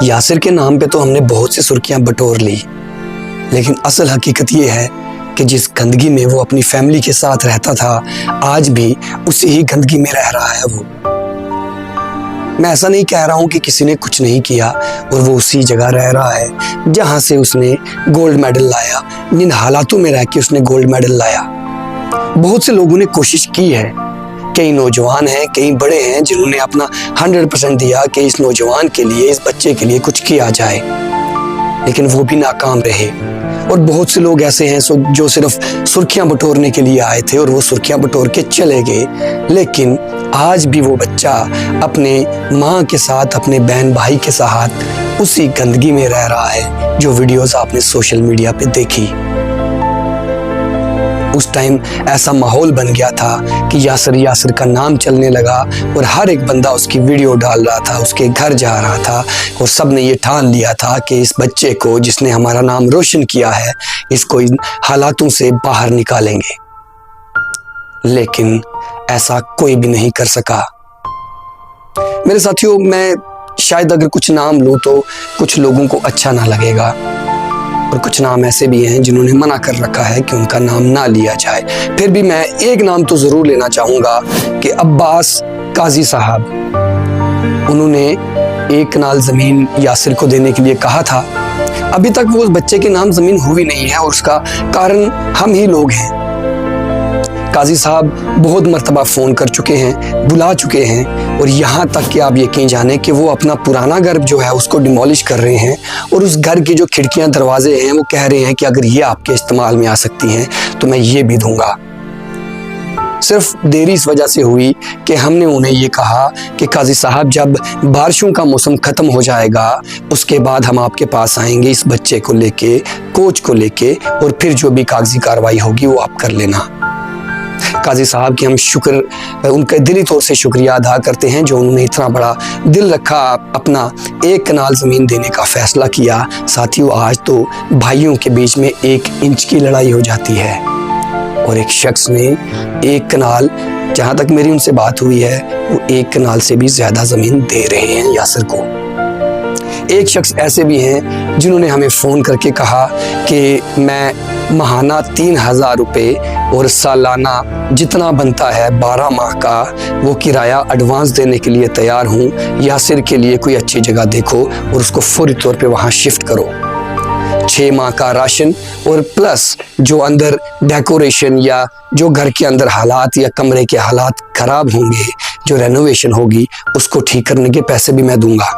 यासिर के नाम पे तो हमने बहुत सी सुर्खियां बटोर ली, लेकिन असल हकीकत ये है कि जिस गंदगी में वो अपनी फैमिली के साथ रहता था, आज भी उसी ही गंदगी में रह रहा है वो। मैं ऐसा नहीं कह रहा हूँ कि किसी ने कुछ नहीं किया और वो उसी जगह रह रहा है जहाँ से उसने गोल्ड मेडल लाया, जिन हालातों में रह के उसने गोल्ड मेडल लाया। बहुत से लोगों ने कोशिश की है, कई नौजवान हैं, कई बड़े हैं जिन्होंने अपना 100% दिया कि इस नौजवान के लिए, इस बच्चे के लिए कुछ किया जाए, लेकिन वो भी नाकाम रहे। और बहुत से लोग ऐसे हैं जो सिर्फ सुर्खियां बटोरने के लिए आए थे और वो सुर्खियां बटोर के चले गए, लेकिन आज भी वो बच्चा अपने माँ के साथ, अपने बहन भाई के साथ उसी गंदगी में रह रहा है जो वीडियोस आपने सोशल मीडिया पे देखी। उस टाइम ऐसा माहौल बन गया था कि यासिर का नाम चलने लगा और हर एक बंदा उसकी वीडियो डाल रहा था, उसके घर जा रहा था और सब ने ये ठान लिया था कि इस बच्चे को, जिसने हमारा नाम रोशन किया है, इसको इन हालातों से बाहर निकालेंगे। लेकिन ऐसा कोई भी नहीं कर सका। मेरे साथियों, मैं शायद अगर कुछ नाम लूं तो कुछ लोगों को अच्छा ना लगेगा और कुछ नाम ऐसे भी हैं जिन्होंने मना कर रखा है कि उनका नाम ना लिया जाए। फिर भी मैं एक नाम तो जरूर लेना चाहूंगा कि अब्बास काजी साहब, उन्होंने 1 कनाल जमीन यासिर को देने के लिए कहा था। अभी तक वो उस बच्चे के नाम जमीन हुई नहीं है और उसका कारण हम ही लोग हैं। काजी साहब बहुत मर्तबा फ़ोन कर चुके हैं, बुला चुके हैं और यहाँ तक कि आप यकीन जाने कि वो अपना पुराना घर जो है उसको डिमोलिश कर रहे हैं और उस घर की जो खिड़कियाँ दरवाजे हैं वो कह रहे हैं कि अगर ये आपके इस्तेमाल में आ सकती हैं तो मैं ये भी दूंगा। सिर्फ देरी इस वजह से हुई कि हमने उन्हें ये कहा कि काजी साहब, जब बारिशों का मौसम ख़त्म हो जाएगा उसके बाद हम आपके पास आएंगे इस बच्चे को लेके, कोच को लेके, और फिर जो भी कागजी कार्रवाई होगी वो आप कर लेना। काजी साहब की हम उनके दिली तौर से शुक्रिया अदा करते हैं जो उन्होंने इतना बड़ा दिल रखा, अपना 1 कनाल ज़मीन देने का फैसला किया। साथियों, आज तो भाइयों के बीच में 1 इंच की लड़ाई हो जाती है और एक शख्स ने 1 कनाल, जहाँ तक मेरी उनसे बात हुई है, वो 1 कनाल से भी ज़्यादा ज़मीन दे रहे हैं यासिर को। एक शख्स ऐसे भी हैं जिन्होंने हमें फ़ोन करके कहा कि मैं माहाना 3000 रुपये और सालाना जितना बनता है 12 माह का वो किराया एडवांस देने के लिए तैयार हूँ। यासिर के लिए कोई अच्छी जगह देखो और उसको फौरी तौर पे वहाँ शिफ्ट करो। 6 माह का राशन और प्लस जो अंदर डेकोरेशन या जो घर के अंदर हालात या कमरे के हालात ख़राब होंगे, जो रेनोवेशन होगी, उसको ठीक करने के पैसे भी मैं दूंगा।